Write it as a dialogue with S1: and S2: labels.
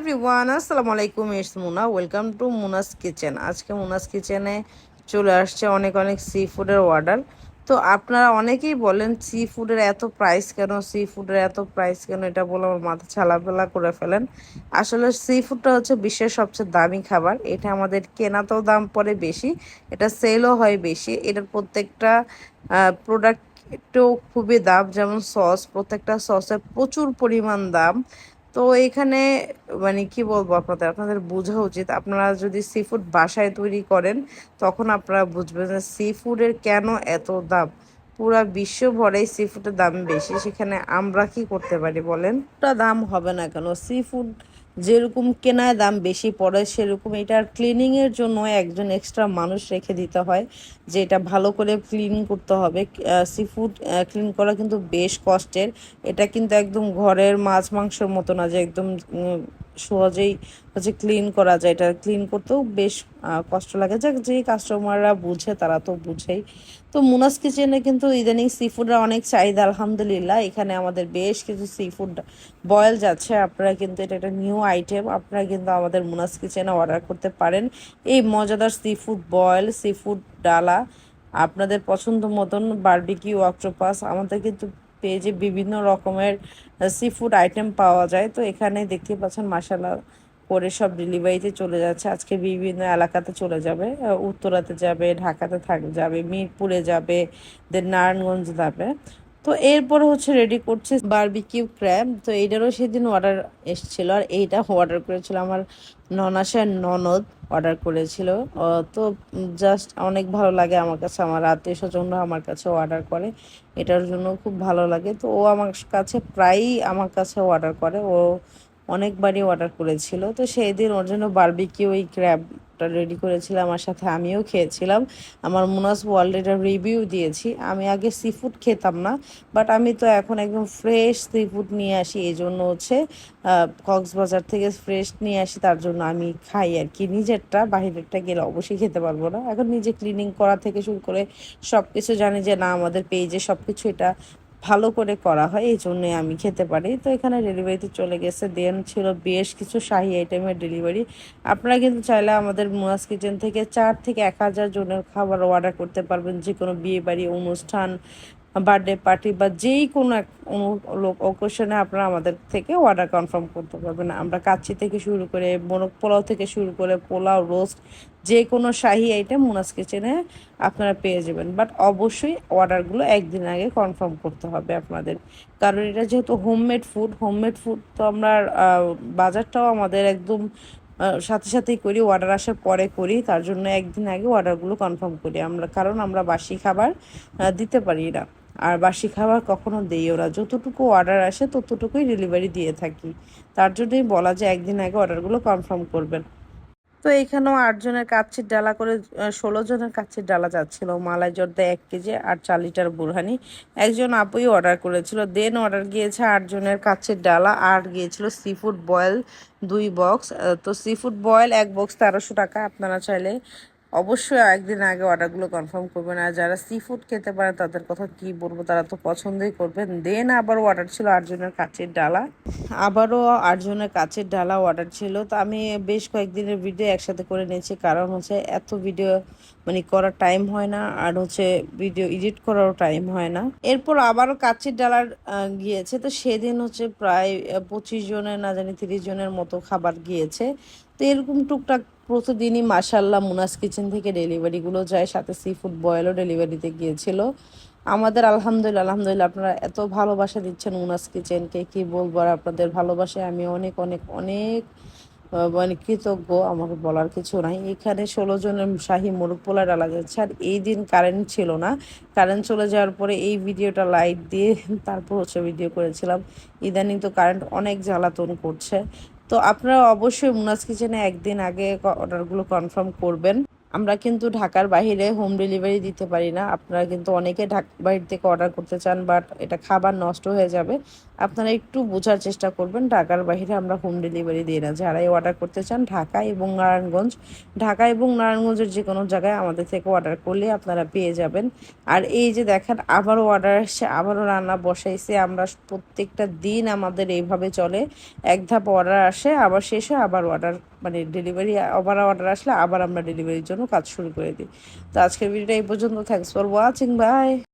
S1: Everyone, আসসালামু আলাইকুম। It's Muna. Welcome to Muna's kitchen. আজকে মুনাস কিচেনে চলে আসছে অনেক অনেক সি ফুডের অর্ডার। তো আপনারা অনেকেই বলেন সি ফুডের এত প্রাইস কেন, সি ফুডের এত প্রাইস কেন, এটা বলে আমার মাথা ছালাফেলা করে ফেলেন। আসলে সি ফুডটা হচ্ছে বিশ্বের সবচেয়ে দামি খাবার। এটা আমাদের কেনাতেও দাম পড়ে বেশি, এটা সেলও হয় বেশি। এটার প্রত্যেকটা প্রোডাক্টও খুবই দাম। যেমন সস, প্রত্যেকটা সসের প্রচুর পরিমাণ দাম। তো এখানে মানে কি বলবো, আপনাদের আপনাদের বোঝা উচিত। আপনারা যদি সি ফুড বাসায় তৈরি করেন তখন আপনারা বুঝবেন যে সি ফুডের কেন এত দাম। পুরা বিশ্ব ভরেই সি ফুডের দাম বেশি, সেখানে আমরা কি করতে পারি বলেন? ওটা দাম হবে না কেন? সি ফুড যেরকম কেনায় দাম বেশি পড়ে, সেরকম এটার ক্লিনিংয়ের জন্য একজন এক্সট্রা মানুষ রেখে দিতে হয়, যে এটা ভালো করে ক্লিন করতে হবে। সি ফুড ক্লিন করা কিন্তু বেশ কষ্টের। এটা কিন্তু একদম ঘরের মাছ মাংসের মতো না যে একদম সহজেই হচ্ছে ক্লিন করা যায়। এটা ক্লিন করতেও বেশ কষ্ট লাগে। যাক, যে কাস্টমাররা বুঝে তারা তো বুঝেই। তো মুনাস কিচেনে কিন্তু ইদানিং সি ফুডের অনেক চাহিদা, আলহামদুলিল্লাহ। এখানে আমাদের বেশ কিছু সি ফুড বয়েল যাচ্ছে। আপনারা কিন্তু এটা একটা নিউ আইটেম, আপনারা কিন্তু আমাদের মুনাস কিচেনে অর্ডার করতে পারেন এই মজাদার seafood boil, seafood ডালা। আপনাদের পছন্দ মতন বারবিকিউ, অক্টোপাস, আমাদের কিন্তু পেজে বিভিন্ন রকমের সি ফুড আইটেম পাওয়া যায়। তো এখানে দেখতে পাচ্ছেন মাসালা করে সব ডেলিভারিতে চলে যাচ্ছে। আজকে বিভিন্ন এলাকাতে চলে যাবে, উত্তরাতে যাবে, ঢাকাতে যাবে, মিরপুরে যাবে, দেন নারায়ণগঞ্জ যাবে। তো এরপর হচ্ছে রেডি করছে বারবিকিউ ক্র্যাব। তো এইটারও সেদিন অর্ডার এসেছিল, আর এইটা অর্ডার করেছিল আমার ননাসের ননদ, অর্ডার করেছিল। তো জাস্ট অনেক ভালো লাগে আমার কাছে, আমার আত্মীয় স্বজনরা আমার কাছে অর্ডার করে, এটার জন্য খুব ভালো লাগে। তো ও আমার কাছে প্রায়ই আমার কাছে অর্ডার করে, ও অনেকবারই অর্ডার করেছিল। তো সেই দিন ওর জন্য বারবিকিউ ওই ক্র্যাবটা রেডি করেছিলাম, আমার সাথে আমিও খেয়েছিলাম। আমার মুনাস ওয়ার্ল্ড রিভিউ দিয়েছি। আমি আগে সি ফুড খেতাম না, বাট আমি তো এখন একদম ফ্রেশ সি ফুড নিয়ে আসি, এই জন্য হচ্ছে কক্সবাজার থেকে ফ্রেশ নিয়ে আসি, তার জন্য আমি খাই আর কি। নিজেরটা বাহিরেরটা গেলে অবশ্যই খেতে পারবো না। এখন নিজে ক্লিনিং করা থেকে শুরু করে সব কিছু জানি যে না, আমাদের পেজে সব কিছু এটা ভালো করে করা হয়, এই জন্যই আমি খেতে পারি। তো এখানে ডেলিভারিতে চলে গেছে। দেন ছিল বেশ কিছু শাহি আইটেমের ডেলিভারি। আপনারা কিন্তু চাইলে আমাদের মুনাস কিচেন থেকে 4 থেকে 1,000 জনের খাবার অর্ডার করতে পারবেন। যে কোনো বিয়ে বাড়ি, অনুষ্ঠান, বার্থডে পার্টি বা যেই কোনো এক অকেশনে আপনারা আমাদের থেকে অর্ডার কনফার্ম করতে পারবেন। আমরা কাচ্চি থেকে শুরু করে মোরগ পোলাও থেকে শুরু করে পোলাও, রোস্ট, যে কোনো শাহি আইটেম মুনাস কিচেনে আপনারা পেয়ে যাবেন। বাট অবশ্যই অর্ডারগুলো একদিন আগে কনফার্ম করতে হবে আপনাদের, কারণ এটা যেহেতু হোমমেড ফুড তো আমরা বাজারটাও আমাদের একদম সাথে সাথেই করি, অর্ডার আসার পরে করি। তার জন্য একদিন আগে অর্ডারগুলো কনফার্ম করি আমরা, কারণ আমরা বাসি খাবার দিতে পারি না। আর বাসি খাবার কখনো দেইও না, যতটুকু অর্ডার আসে ততটুকুই ডেলিভারি দিয়ে থাকি। তার জন্যই বলা যায় একদিন আগে অর্ডারগুলো কনফার্ম করবেন। তো এখানেও 8 জনের কাচ্চির ডালা করে 16 জনের কাচ্চির ডালা যাচ্ছিল। মালাই জর্দা 1 কেজি আর 4 লিটার বুরহানি। একজন আপুই অর্ডার করেছিল। দেন অর্ডার গিয়েছে 8 জনের কাচ্চির ডালা, আর গিয়েছিল সি ফুড বয়েল 2 বক্স। তো সি ফুড বয়েল 1 বক্স 1300 টাকা। আপনারা চাইলে অবশ্যই একদিন আগে অর্ডারগুলো কনফার্ম করবেন। আর যারা সি ফুড খেতে পারে তাদের কথা কি বলবো, তারা তো পছন্দই করবেন। দেন আবারও অর্ডার ছিল 8 জনের কাচ্চির ডালা, আবারও 8 জনের কাচের ডালা অর্ডার ছিল। তো আমি বেশ কয়েকদিনের ভিডিও একসাথে করে নিয়েছি, কারণ হচ্ছে এত ভিডিও মানে করার টাইম হয় না, আর হচ্ছে ভিডিও এডিট করারও টাইম হয় না। এরপর আবারও কাচের ডালার গিয়েছে। তো সেদিন হচ্ছে প্রায় 25 জনের, না জানি 30 জনের মতো খাবার গিয়েছে। তো এরকম টুকটাক প্রতিদিনই মাসাল্লাহ মুনাস কিচেন থেকে ডেলিভারিগুলো যায়, সাথে সি ফুড বয়েলও ডেলিভারিতে গিয়েছিল আমাদের। আলহামদুলিল্লাহ, আলহামদুলিল্লাহ, আপনারা এত ভালোবাসা দিচ্ছেন মুনাস কিচেনকে, কি বলবো। আর আপনাদের ভালোবাসায় আমি অনেক অনেক অনেক মানে কৃতজ্ঞ, আমাকে বলার কিছু নাই। এখানে 16 জনের শাহী মোরগ পোলা ডালা যাচ্ছে। আর এই দিন কারেন্ট ছিল না, কারেন্ট চলে যাওয়ার পরে এই ভিডিওটা লাইট দিয়ে তারপর হচ্ছে ভিডিও করেছিলাম। ইদানিং তো কারেন্ট অনেক জ্বালাতন করছে। তো আপনারা অবশ্যই মুনাস কিচেনে একদিন আগে অর্ডারগুলো কনফার্ম করবেন। আমরা কিন্তু ঢাকার বাইরে হোম ডেলিভারি দিতে পারি না। আপনারা কিন্তু অনেকে ঢাকার বাইরে থেকে অর্ডার করতে চান, বাট এটা খাবার নষ্ট হয়ে যাবে। আপনারা একটু বোঝার চেষ্টা করবেন, ঢাকার বাইরে আমরা হোম ডেলিভারি দিই না। যারাই অর্ডার করতে চান ঢাকা এবং নারায়ণগঞ্জ, ঢাকা এবং নারায়ণগঞ্জের যে কোনো জায়গায় আমাদের থেকে অর্ডার করলে আপনারা পেয়ে যাবেন। আর এই যে দেখেন আবারও অর্ডার আসছে, আবারও রান্না বসাইছে। আমরা প্রত্যেকটা দিন আমাদের এইভাবে চলে, এক ধাপ অর্ডার আসে আবার শেষ হয়, আবার অর্ডার মানে ডেলিভারি, আবার অর্ডার আসলে আবার আমরা ডেলিভারির জন্য কাজ শুরু করে দিই। তো আজকের ভিডিওটা এই পর্যন্ত। Thanks for watching, by.